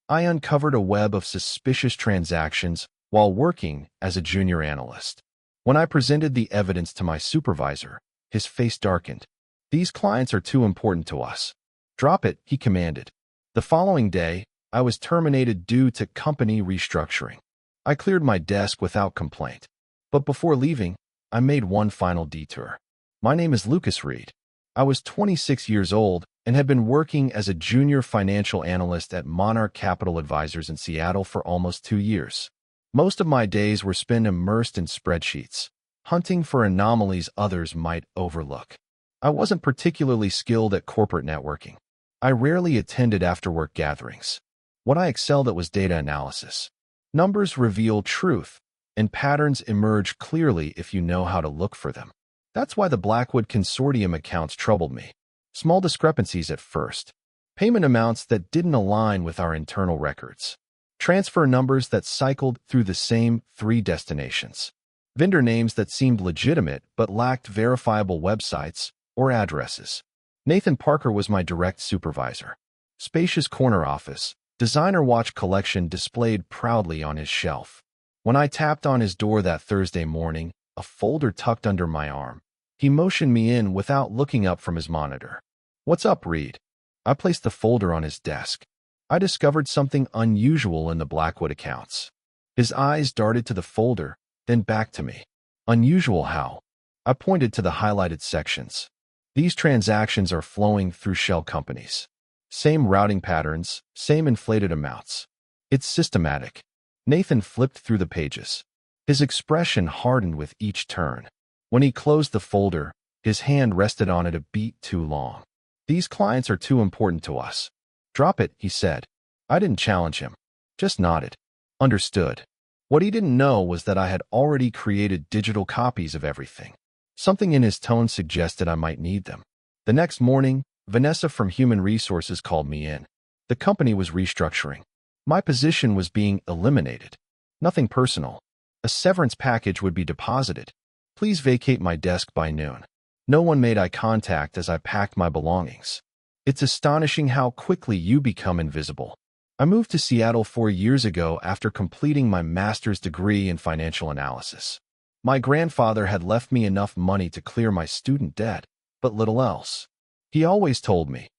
I uncovered a web of suspicious transactions while working as a junior analyst. When I presented the evidence to my supervisor, his face darkened. "These clients are too important to us." "Drop it," he commanded. The following day, I was terminated due to company restructuring. I cleared my desk without complaint. But before leaving, I made one final detour. My name is Lucas Reed. I was 26 years old and had been working as a junior financial analyst at Monarch Capital Advisors in Seattle for almost 2 years. Most of my days were spent immersed in spreadsheets, hunting for anomalies others might overlook. I wasn't particularly skilled at corporate networking. I rarely attended after-work gatherings. What I excelled at was data analysis. Numbers reveal truth, and patterns emerge clearly if you know how to look for them. That's why the Blackwood Consortium accounts troubled me. Small discrepancies at first. Payment amounts that didn't align with our internal records. Transfer numbers that cycled through the same 3 destinations. Vendor names that seemed legitimate but lacked verifiable websites or addresses. Nathan Parker was my direct supervisor. Spacious corner office, designer watch collection displayed proudly on his shelf. When I tapped on his door that Thursday morning, a folder tucked under my arm, he motioned me in without looking up from his monitor. "What's up, Reed?" I placed the folder on his desk. I discovered something unusual in the Blackwood accounts. His eyes darted to the folder, then back to me. "Unusual how?" I pointed to the highlighted sections. "These transactions are flowing through shell companies. Same routing patterns, same inflated amounts. It's systematic." Nathan flipped through the pages. His expression hardened with each turn. When he closed the folder, his hand rested on it a beat too long. "These clients are too important to us." "Drop it," he said. I didn't challenge him, just nodded. Understood. What he didn't know was that I had already created digital copies of everything. Something in his tone suggested I might need them. The next morning, Vanessa from Human Resources called me in. The company was restructuring. My position was being eliminated. Nothing personal. A severance package would be deposited. "Please vacate my desk by noon." No one made eye contact as I packed my belongings. It's astonishing how quickly you become invisible. I moved to Seattle 4 years ago after completing my master's degree in financial analysis. My grandfather had left me enough money to clear my student debt, but little else. He always told me,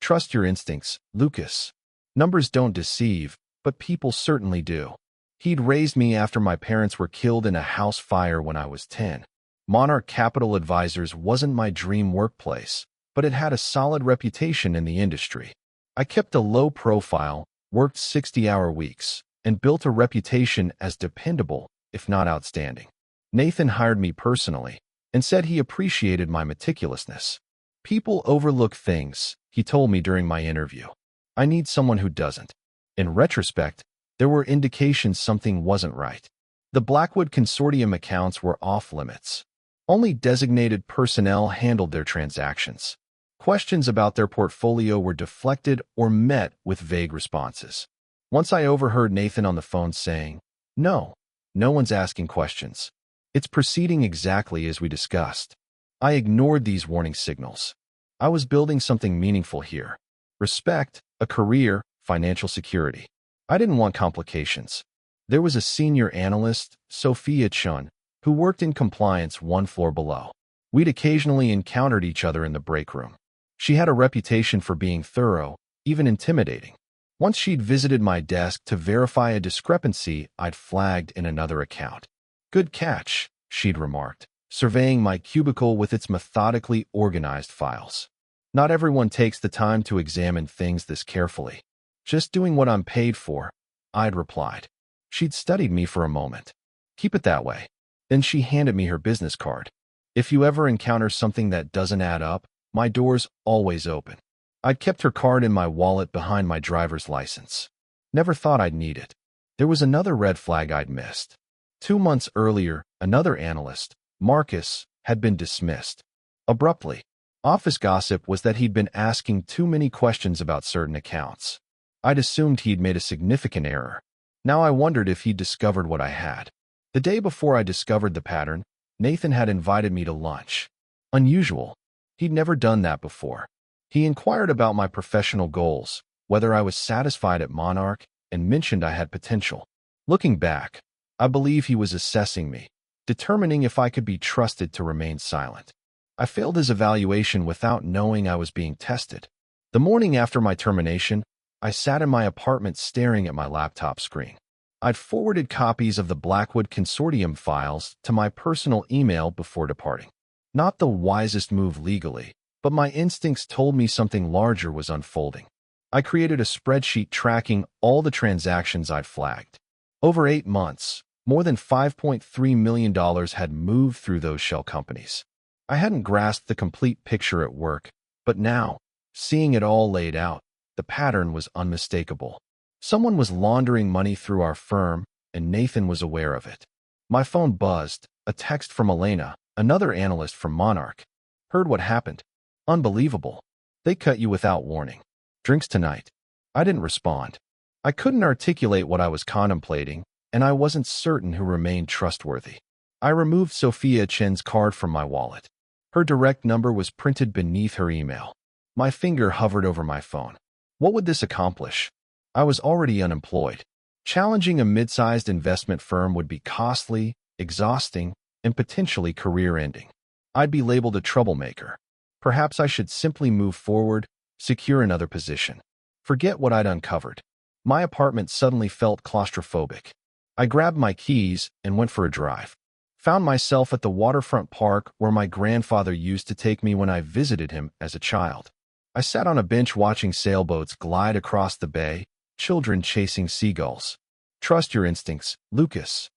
"Trust your instincts, Lucas. Numbers don't deceive, but people certainly do." He'd raised me after my parents were killed in a house fire when I was 10. Monarch Capital Advisors wasn't my dream workplace, but it had a solid reputation in the industry. I kept a low profile, worked 60-hour weeks, and built a reputation as dependable, if not outstanding. Nathan hired me personally and said he appreciated my meticulousness. "People overlook things," he told me during my interview. "I need someone who doesn't." In retrospect, there were indications something wasn't right. The Blackwood Consortium accounts were off-limits. Only designated personnel handled their transactions. Questions about their portfolio were deflected or met with vague responses. Once I overheard Nathan on the phone saying, no one's asking questions. It's proceeding exactly as we discussed." I ignored these warning signals. I was building something meaningful here. Respect, a career, financial security. I didn't want complications. There was a senior analyst, Sophia Chun, who worked in compliance 1 floor below. We'd occasionally encountered each other in the break room. She had a reputation for being thorough, even intimidating. Once she'd visited my desk to verify a discrepancy I'd flagged in another account. "Good catch," she'd remarked, surveying my cubicle with its methodically organized files. "Not everyone takes the time to examine things this carefully." "Just doing what I'm paid for," I'd replied. She'd studied me for a moment. "Keep it that way." Then she handed me her business card. "If you ever encounter something that doesn't add up, my door's always open." I'd kept her card in my wallet behind my driver's license. Never thought I'd need it. There was another red flag I'd missed. 2 months earlier, another analyst, Marcus, had been dismissed. Abruptly. Office gossip was that he'd been asking too many questions about certain accounts. I'd assumed he'd made a significant error. Now I wondered if he'd discovered what I had. The day before I discovered the pattern, Nathan had invited me to lunch. Unusual. He'd never done that before. He inquired about my professional goals, whether I was satisfied at Monarch, and mentioned I had potential. Looking back, I believe he was assessing me, determining if I could be trusted to remain silent. I failed his evaluation without knowing I was being tested. The morning after my termination, I sat in my apartment staring at my laptop screen. I'd forwarded copies of the Blackwood Consortium files to my personal email before departing. Not the wisest move legally, but my instincts told me something larger was unfolding. I created a spreadsheet tracking all the transactions I'd flagged. Over 8 months, more than $5.3 million had moved through those shell companies. I hadn't grasped the complete picture at work, but now, seeing it all laid out, the pattern was unmistakable. Someone was laundering money through our firm, and Nathan was aware of it. My phone buzzed, a text from Elena, another analyst from Monarch. Heard what happened? Unbelievable. They cut you without warning. Drinks tonight. I didn't respond. I couldn't articulate what I was contemplating, and I wasn't certain who remained trustworthy. I removed Sophia Chen's card from my wallet. Her direct number was printed beneath her email. My finger hovered over my phone. What would this accomplish? I was already unemployed. Challenging a mid-sized investment firm would be costly, exhausting, and potentially career-ending. I'd be labeled a troublemaker. Perhaps I should simply move forward, secure another position. Forget what I'd uncovered. My apartment suddenly felt claustrophobic. I grabbed my keys and went for a drive. Found myself at the waterfront park where my grandfather used to take me when I visited him as a child. I sat on a bench watching sailboats glide across the bay, children chasing seagulls. Trust your instincts, Lucas.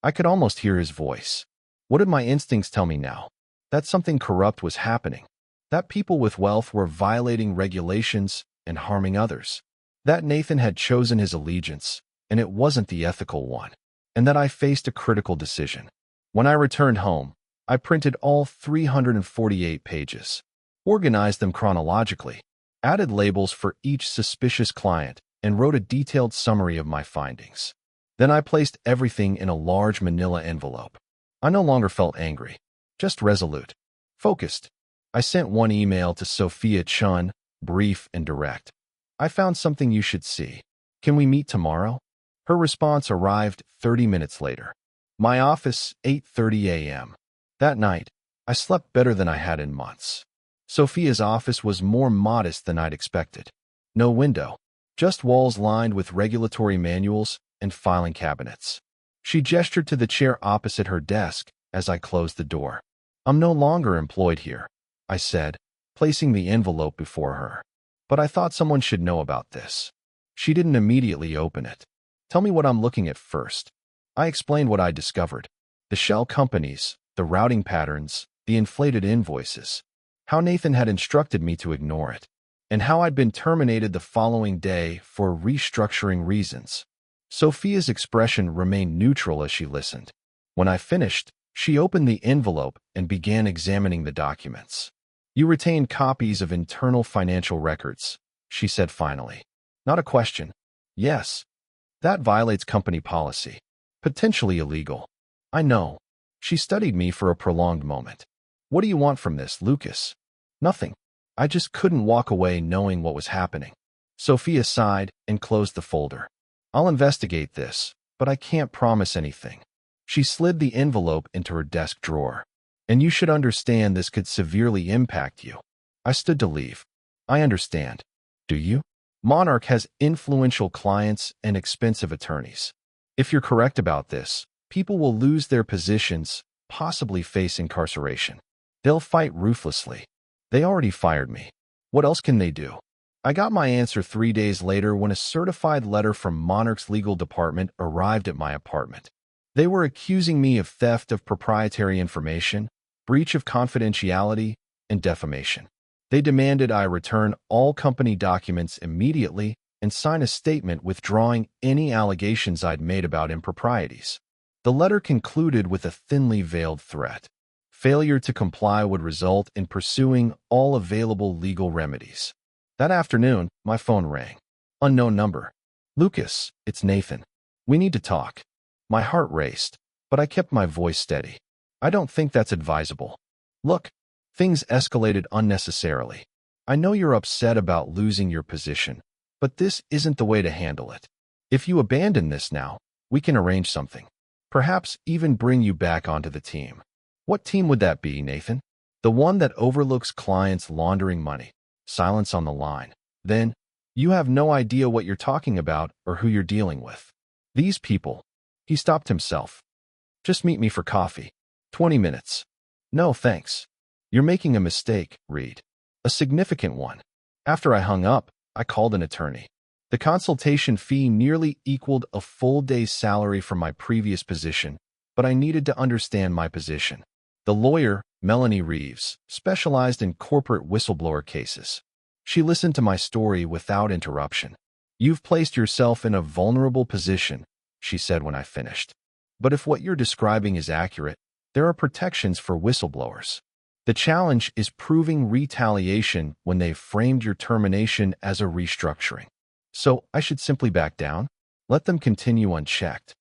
I could almost hear his voice. What did my instincts tell me now? That something corrupt was happening. That people with wealth were violating regulations and harming others. That Nathan had chosen his allegiance, and it wasn't the ethical one. And that I faced a critical decision. When I returned home, I printed all 348 pages, organized them chronologically, added labels for each suspicious client, and wrote a detailed summary of my findings. Then I placed everything in a large manila envelope. I no longer felt angry, just resolute, focused. I sent one email to Sophia Chun, brief and direct. I found something you should see. Can we meet tomorrow? Her response arrived 30 minutes later. My office, 8:30 a.m. That night, I slept better than I had in months. Sophia's office was more modest than I'd expected. No window, just walls lined with regulatory manuals and filing cabinets. She gestured to the chair opposite her desk as I closed the door. I'm no longer employed here, I said, placing the envelope before her. But I thought someone should know about this. She didn't immediately open it. Tell me what I'm looking at first. I explained what I discovered. The shell companies, the routing patterns, the inflated invoices. How Nathan had instructed me to ignore it. And how I'd been terminated the following day for restructuring reasons. Sophia's expression remained neutral as she listened. When I finished, she opened the envelope and began examining the documents. You retained copies of internal financial records, she said finally. Not a question. Yes. That violates company policy. Potentially illegal. I know. She studied me for a prolonged moment. What do you want from this, Lucas? Nothing. I just couldn't walk away knowing what was happening. Sophia sighed and closed the folder. I'll investigate this, but I can't promise anything. She slid the envelope into her desk drawer. And you should understand this could severely impact you. I stood to leave. I understand. Do you? Monarch has influential clients and expensive attorneys. If you're correct about this, people will lose their positions, possibly face incarceration. They'll fight ruthlessly. They already fired me. What else can they do? I got my answer 3 days later when a certified letter from Monarch's legal department arrived at my apartment. They were accusing me of theft of proprietary information, breach of confidentiality, and defamation. They demanded I return all company documents immediately and sign a statement withdrawing any allegations I'd made about improprieties. The letter concluded with a thinly veiled threat. Failure to comply would result in pursuing all available legal remedies. That afternoon, my phone rang. Unknown number. Lucas, it's Nathan. We need to talk. My heart raced, but I kept my voice steady. I don't think that's advisable. Look, things escalated unnecessarily. I know you're upset about losing your position, but this isn't the way to handle it. If you abandon this now, we can arrange something. Perhaps even bring you back onto the team. What team would that be, Nathan? The one that overlooks clients laundering money. Silence on the line. Then, you have no idea what you're talking about or who you're dealing with. These people. He stopped himself. Just meet me for coffee. 20 minutes. No, thanks. You're making a mistake, Reed. A significant one. After I hung up, I called an attorney. The consultation fee nearly equaled a full day's salary from my previous position, but I needed to understand my position. The lawyer, Melanie Reeves, specialized in corporate whistleblower cases. She listened to my story without interruption. You've placed yourself in a vulnerable position, she said when I finished. But if what you're describing is accurate, there are protections for whistleblowers. The challenge is proving retaliation when they've framed your termination as a restructuring. So I should simply back down? Let them continue unchecked.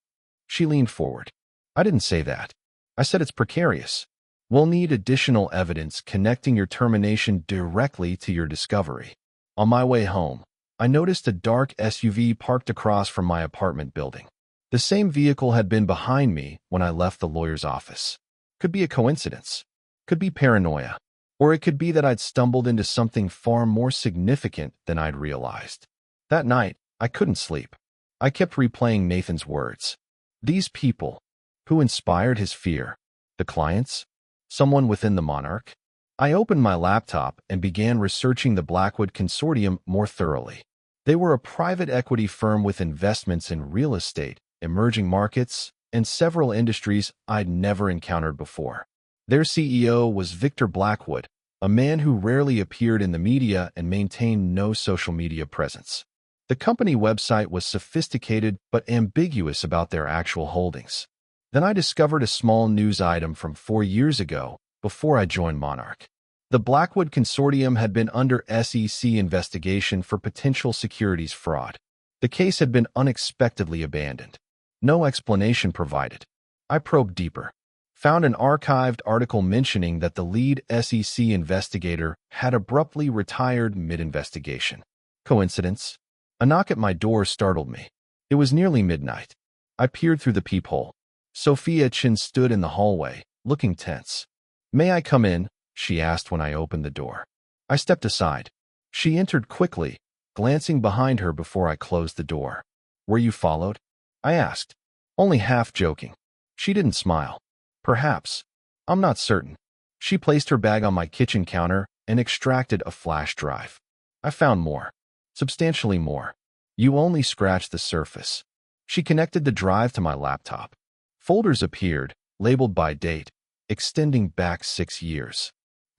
She leaned forward. I didn't say that. I said it's precarious. We'll need additional evidence connecting your termination directly to your discovery. On my way home, I noticed a dark SUV parked across from my apartment building. The same vehicle had been behind me when I left the lawyer's office. Could be a coincidence. Could be paranoia. Or it could be that I'd stumbled into something far more significant than I'd realized. That night, I couldn't sleep. I kept replaying Nathan's words. These people. Who inspired his fear? The clients? Someone within the monarch? I opened my laptop and began researching the Blackwood Consortium more thoroughly. They were a private equity firm with investments in real estate, emerging markets, and several industries I'd never encountered before. Their CEO was Victor Blackwood, a man who rarely appeared in the media and maintained no social media presence. The company website was sophisticated but ambiguous about their actual holdings. Then I discovered a small news item from 4 years ago, before I joined Monarch. The Blackwood Consortium had been under SEC investigation for potential securities fraud. The case had been unexpectedly abandoned. No explanation provided. I probed deeper. Found an archived article mentioning that the lead SEC investigator had abruptly retired mid-investigation. Coincidence? A knock at my door startled me. It was nearly midnight. I peered through the peephole. Sophia Chin stood in the hallway, looking tense. "May I come in?" she asked when I opened the door. I stepped aside. She entered quickly, glancing behind her before I closed the door. "Were you followed?" I asked, only half joking. She didn't smile. "Perhaps. I'm not certain." She placed her bag on my kitchen counter and extracted a flash drive. I found more. Substantially more. You only scratched the surface. She connected the drive to my laptop. Folders appeared, labeled by date, extending back 6 years.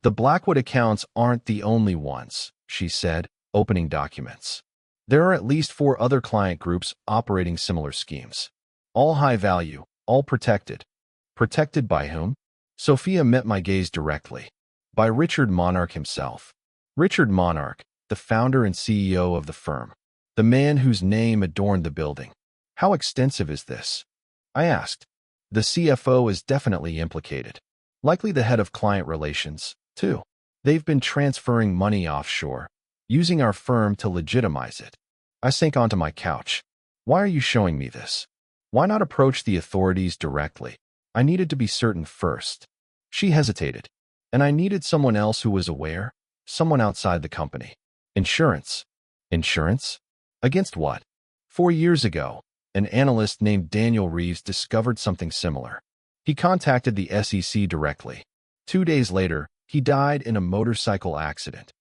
"The Blackwood accounts aren't the only ones," she said, opening documents. "There are at least 4 other client groups operating similar schemes. All high value, all protected." Protected by whom? Sophia met my gaze directly. By Richard Monarch himself. Richard Monarch, the founder and CEO of the firm. The man whose name adorned the building. How extensive is this? I asked. The CFO is definitely implicated. Likely the head of client relations, too. They've been transferring money offshore, using our firm to legitimize it. I sank onto my couch. Why are you showing me this? Why not approach the authorities directly? I needed to be certain first. She hesitated, and I needed someone else who was aware, someone outside the company. Insurance. Insurance? Against what? 4 years ago, an analyst named Daniel Reeves discovered something similar. He contacted the SEC directly. 2 days later, he died in a motorcycle accident.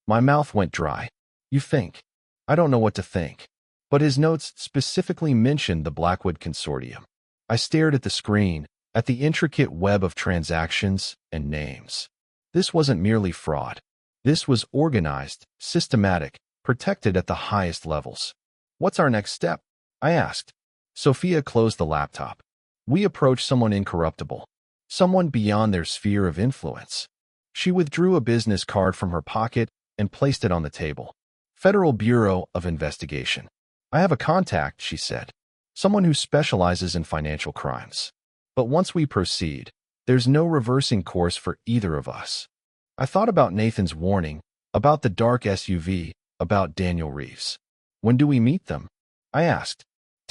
My mouth went dry. You think? I don't know what to think. But his notes specifically mentioned the Blackwood Consortium. I stared at the screen, at the intricate web of transactions and names. This wasn't merely fraud. This was organized, systematic, protected at the highest levels. What's our next step? I asked. Sophia closed the laptop. We approached someone incorruptible, someone beyond their sphere of influence. She withdrew a business card from her pocket and placed it on the table. Federal Bureau of Investigation. I have a contact, she said. Someone who specializes in financial crimes. But once we proceed, there's no reversing course for either of us. I thought about Nathan's warning, about the dark SUV, about Daniel Reeves. When do we meet them? I asked.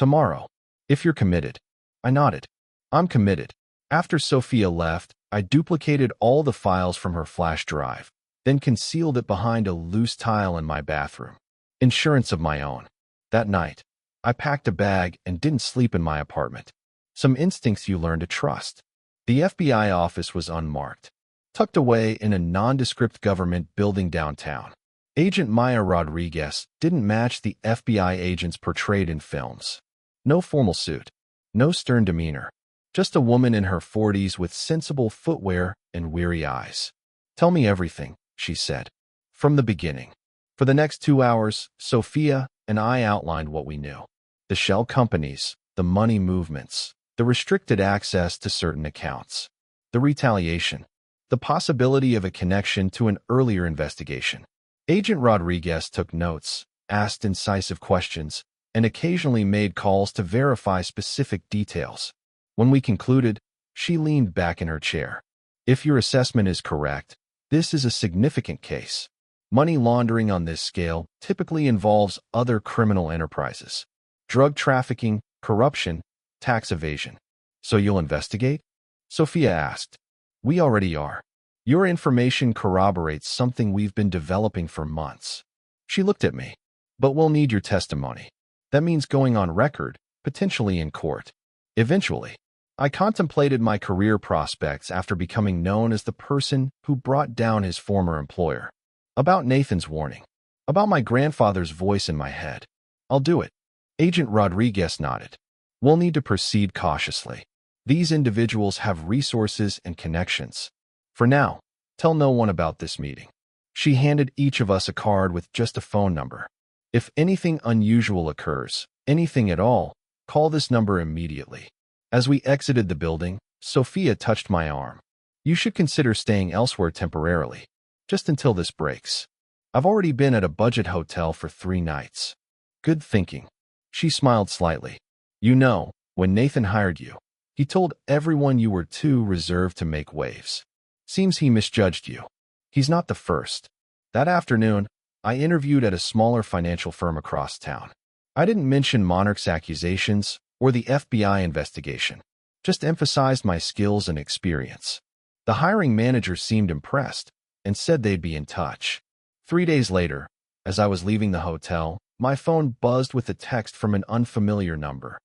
Tomorrow. If you're committed. I nodded. I'm committed. After Sophia left, I duplicated all the files from her flash drive, then concealed it behind a loose tile in my bathroom. Insurance of my own. That night, I packed a bag and didn't sleep in my apartment. Some instincts you learn to trust. The FBI office was unmarked, tucked away in a nondescript government building downtown. Agent Maya Rodriguez didn't match the FBI agents portrayed in films. No formal suit, no stern demeanor, just a woman in her 40s with sensible footwear and weary eyes. Tell me everything, she said. From the beginning. For the next 2 hours, Sophia and I outlined what we knew. The shell companies, the money movements, the restricted access to certain accounts, the retaliation, the possibility of a connection to an earlier investigation. Agent Rodriguez took notes, asked incisive questions, and occasionally made calls to verify specific details. When we concluded, she leaned back in her chair. If your assessment is correct, this is a significant case. Money laundering on this scale typically involves other criminal enterprises. Drug trafficking, corruption, tax evasion. So you'll investigate? Sophia asked. We already are. Your information corroborates something we've been developing for months. She looked at me. But we'll need your testimony. That means going on record, potentially in court. Eventually, I contemplated my career prospects after becoming known as the person who brought down his former employer. About Nathan's warning. About my grandfather's voice in my head. I'll do it. Agent Rodriguez nodded. We'll need to proceed cautiously. These individuals have resources and connections. For now, tell no one about this meeting. She handed each of us a card with just a phone number. If anything unusual occurs, anything at all, call this number immediately. As we exited the building, Sophia touched my arm. You should consider staying elsewhere temporarily, just until this breaks. I've already been at a budget hotel for 3 nights. Good thinking. She smiled slightly. You know, when Nathan hired you, he told everyone you were too reserved to make waves. Seems he misjudged you. He's not the first. That afternoon, I interviewed at a smaller financial firm across town. I didn't mention Monarch's accusations or the FBI investigation, just emphasized my skills and experience. The hiring manager seemed impressed and said they'd be in touch. 3 days later, as I was leaving the hotel, my phone buzzed with a text from an unfamiliar number.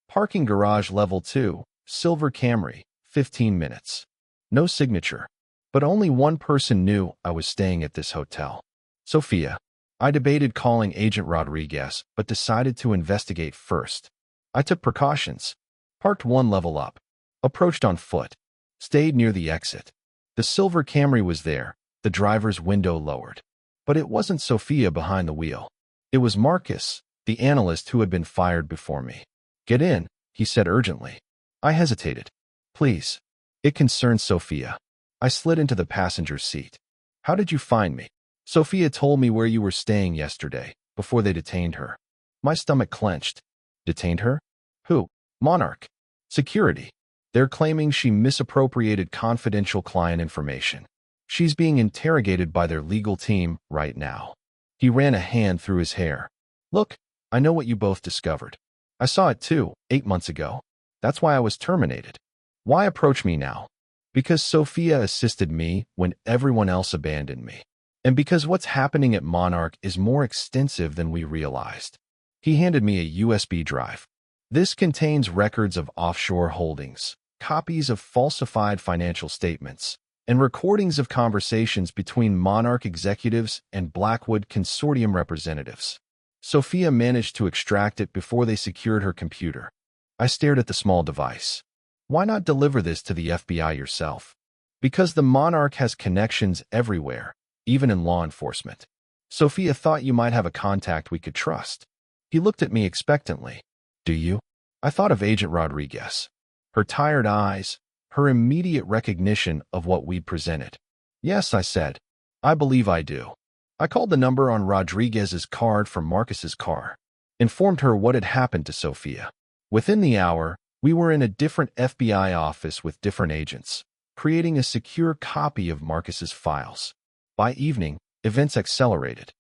Parking garage level 2, silver Camry, 15 minutes. No signature, but only one person knew I was staying at this hotel. Sophia. I debated calling Agent Rodriguez, but decided to investigate first. I took precautions. Parked 1 level up. Approached on foot. Stayed near the exit. The silver Camry was there, the driver's window lowered. But it wasn't Sophia behind the wheel. It was Marcus, the analyst who had been fired before me. Get in, he said urgently. I hesitated. Please. It concerns Sophia. I slid into the passenger seat. How did you find me? Sophia told me where you were staying yesterday, before they detained her. My stomach clenched. Detained her? Who? Monarch. Security. They're claiming she misappropriated confidential client information. She's being interrogated by their legal team right now. He ran a hand through his hair. Look, I know what you both discovered. I saw it too, 8 months ago. That's why I was terminated. Why approach me now? Because Sophia assisted me when everyone else abandoned me. And because what's happening at Monarch is more extensive than we realized. He handed me a USB drive. This contains records of offshore holdings, copies of falsified financial statements, and recordings of conversations between Monarch executives and Blackwood Consortium representatives. Sophia managed to extract it before they secured her computer. I stared at the small device. Why not deliver this to the FBI yourself? Because the Monarch has connections everywhere, even in law enforcement. Sophia thought you might have a contact we could trust. He looked at me expectantly. Do you? I thought of Agent Rodriguez. Her tired eyes, her immediate recognition of what we'd presented. Yes, I said. I believe I do. I called the number on Rodriguez's card from Marcus's car. Informed her what had happened to Sophia. Within the hour, we were in a different FBI office with different agents, creating a secure copy of Marcus's files. By evening, events accelerated.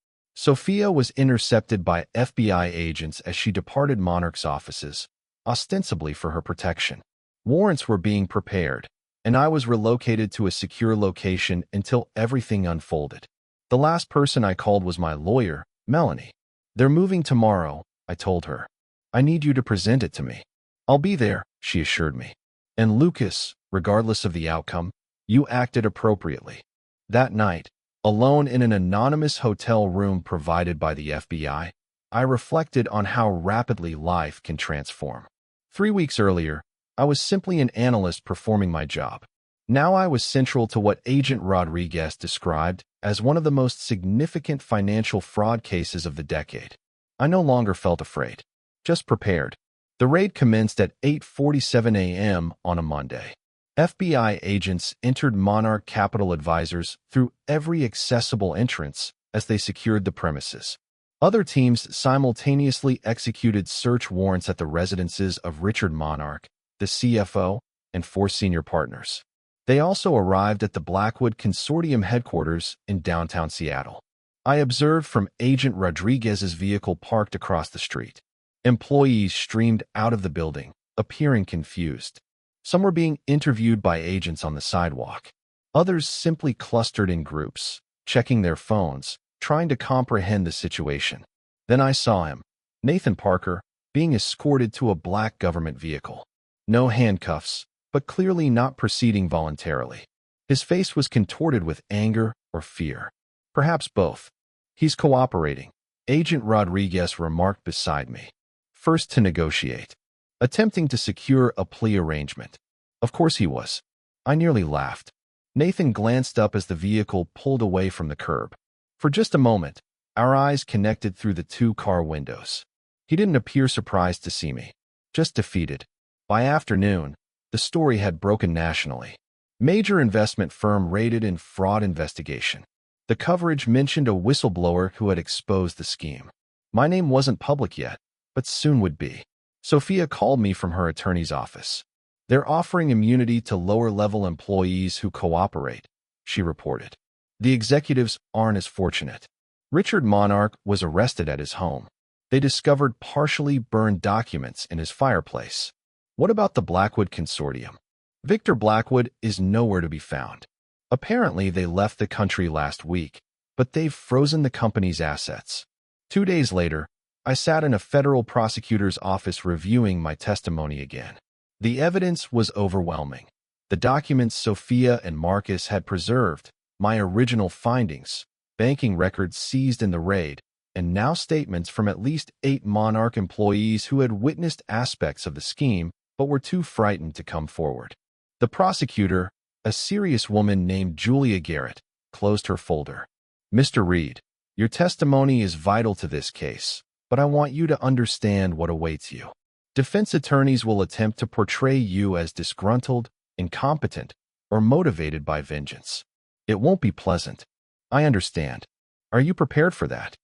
Sophia was intercepted by FBI agents as she departed Monarch's offices, ostensibly for her protection. Warrants were being prepared, and I was relocated to a secure location until everything unfolded. The last person I called was my lawyer, Melanie. "They're moving tomorrow," I told her. "I need you to present it to me." "I'll be there," she assured me. "And Lucas, regardless of the outcome, you acted appropriately." That night, alone in an anonymous hotel room provided by the FBI, I reflected on how rapidly life can transform. 3 weeks earlier, I was simply an analyst performing my job. Now I was central to what Agent Rodriguez described as one of the most significant financial fraud cases of the decade. I no longer felt afraid, just prepared. The raid commenced at 8:47 a.m. on a Monday. FBI agents entered Monarch Capital Advisors through every accessible entrance as they secured the premises. Other teams simultaneously executed search warrants at the residences of Richard Monarch, the CFO, and 4 senior partners. They also arrived at the Blackwood Consortium headquarters in downtown Seattle. I observed from Agent Rodriguez's vehicle parked across the street. Employees streamed out of the building, appearing confused. Some were being interviewed by agents on the sidewalk. Others simply clustered in groups, checking their phones, trying to comprehend the situation. Then I saw him, Nathan Parker, being escorted to a black government vehicle. No handcuffs, but clearly not proceeding voluntarily. His face was contorted with anger or fear. Perhaps both. "He's cooperating," Agent Rodriguez remarked beside me. "First to negotiate. Attempting to secure a plea arrangement." Of course he was. I nearly laughed. Nathan glanced up as the vehicle pulled away from the curb. For just a moment, our eyes connected through the 2 car windows. He didn't appear surprised to see me, just defeated. By afternoon, the story had broken nationally. Major investment firm raided in fraud investigation. The coverage mentioned a whistleblower who had exposed the scheme. My name wasn't public yet, but soon would be. Sophia called me from her attorney's office. "They're offering immunity to lower-level employees who cooperate," she reported. "The executives aren't as fortunate." Richard Monarch was arrested at his home. They discovered partially burned documents in his fireplace. What about the Blackwood Consortium? Victor Blackwood is nowhere to be found. Apparently, they left the country last week, but they've frozen the company's assets. 2 days later, I sat in a federal prosecutor's office reviewing my testimony again. The evidence was overwhelming. The documents Sophia and Marcus had preserved, my original findings, banking records seized in the raid, and now statements from at least 8 Monarch employees who had witnessed aspects of the scheme but were too frightened to come forward. The prosecutor, a serious woman named Julia Garrett, closed her folder. "Mr. Reed, your testimony is vital to this case, but I want you to understand what awaits you. Defense attorneys will attempt to portray you as disgruntled, incompetent, or motivated by vengeance. It won't be pleasant. I understand. Are you prepared for that?"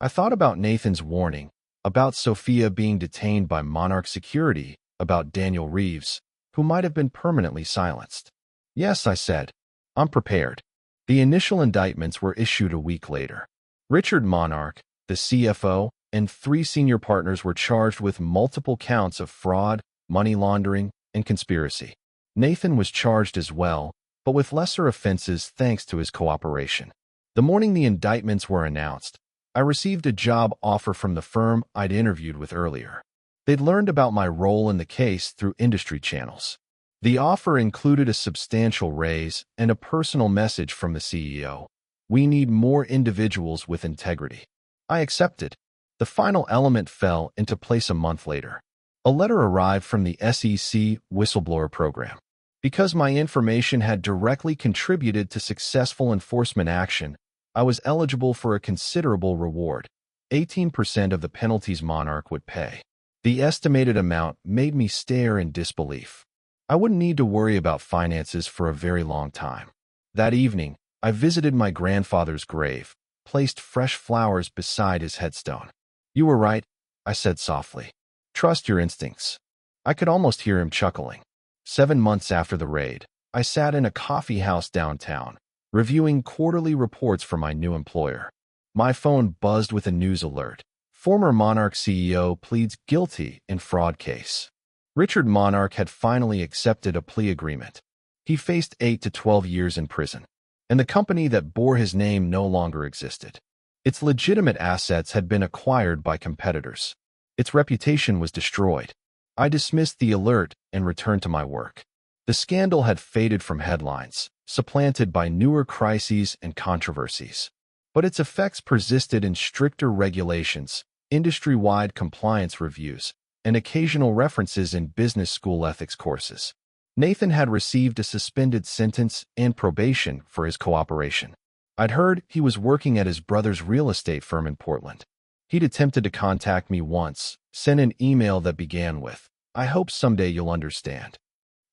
I thought about Nathan's warning, about Sophia being detained by Monarch Security, about Daniel Reeves, who might have been permanently silenced. "Yes," I said. "I'm prepared." The initial indictments were issued a week later. Richard Monarch, the CFO, and 3 senior partners were charged with multiple counts of fraud, money laundering, and conspiracy. Nathan was charged as well, but with lesser offenses thanks to his cooperation. The morning the indictments were announced, I received a job offer from the firm I'd interviewed with earlier. They'd learned about my role in the case through industry channels. The offer included a substantial raise and a personal message from the CEO. "We need more individuals with integrity." I accepted. The final element fell into place a month later. A letter arrived from the SEC whistleblower program. Because my information had directly contributed to successful enforcement action, I was eligible for a considerable reward, 18% of the penalties Monarch would pay. The estimated amount made me stare in disbelief. I wouldn't need to worry about finances for a very long time. That evening, I visited my grandfather's grave, placed fresh flowers beside his headstone. "You were right," I said softly. "Trust your instincts." I could almost hear him chuckling. 7 months after the raid, I sat in a coffee house downtown, reviewing quarterly reports for my new employer. My phone buzzed with a news alert. Former Monarch CEO pleads guilty in fraud case. Richard Monarch had finally accepted a plea agreement. He faced 8 to 12 years in prison, and the company that bore his name no longer existed. Its legitimate assets had been acquired by competitors. Its reputation was destroyed. I dismissed the alert and returned to my work. The scandal had faded from headlines, supplanted by newer crises and controversies. But its effects persisted in stricter regulations, industry-wide compliance reviews, and occasional references in business school ethics courses. Nathan had received a suspended sentence and probation for his cooperation. I'd heard he was working at his brother's real estate firm in Portland. He'd attempted to contact me once, sent an email that began with, "I hope someday you'll understand."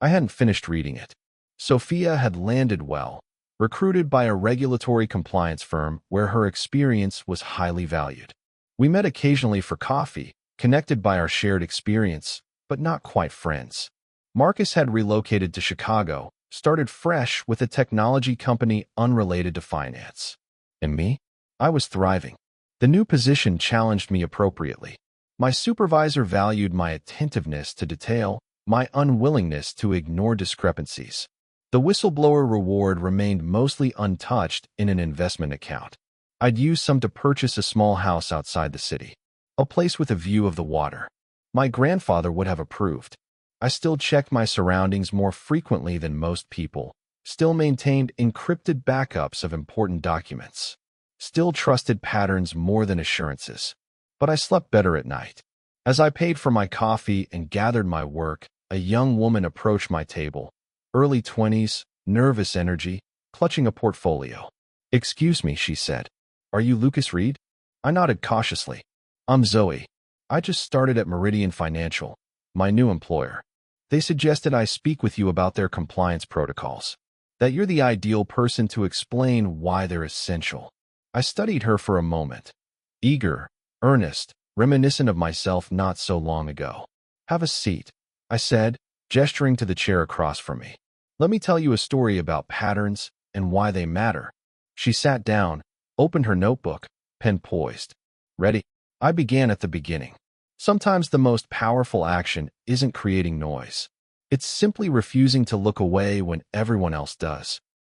I hadn't finished reading it. Sophia had landed well, recruited by a regulatory compliance firm where her experience was highly valued. We met occasionally for coffee, connected by our shared experience, but not quite friends. Marcus had relocated to Chicago, started fresh with a technology company unrelated to finance. And me? I was thriving. The new position challenged me appropriately. My supervisor valued my attentiveness to detail, my unwillingness to ignore discrepancies. The whistleblower reward remained mostly untouched in an investment account. I'd used some to purchase a small house outside the city, a place with a view of the water. My grandfather would have approved. I still checked my surroundings more frequently than most people, still maintained encrypted backups of important documents, still trusted patterns more than assurances. But I slept better at night. As I paid for my coffee and gathered my work, a young woman approached my table, early 20s, nervous energy, clutching a portfolio. "Excuse me," she said. "Are you Lucas Reed?" I nodded cautiously. "I'm Zoe. I just started at Meridian Financial, my new employer. They suggested I speak with you about their compliance protocols, that you're the ideal person to explain why they're essential." I studied her for a moment, eager, earnest, reminiscent of myself not so long ago. "Have a seat," I said, gesturing to the chair across from me. "Let me tell you a story about patterns and why they matter." She sat down, opened her notebook, pen poised. "Ready?" I began at the beginning. Sometimes the most powerful action isn't creating noise. It's simply refusing to look away when everyone else does.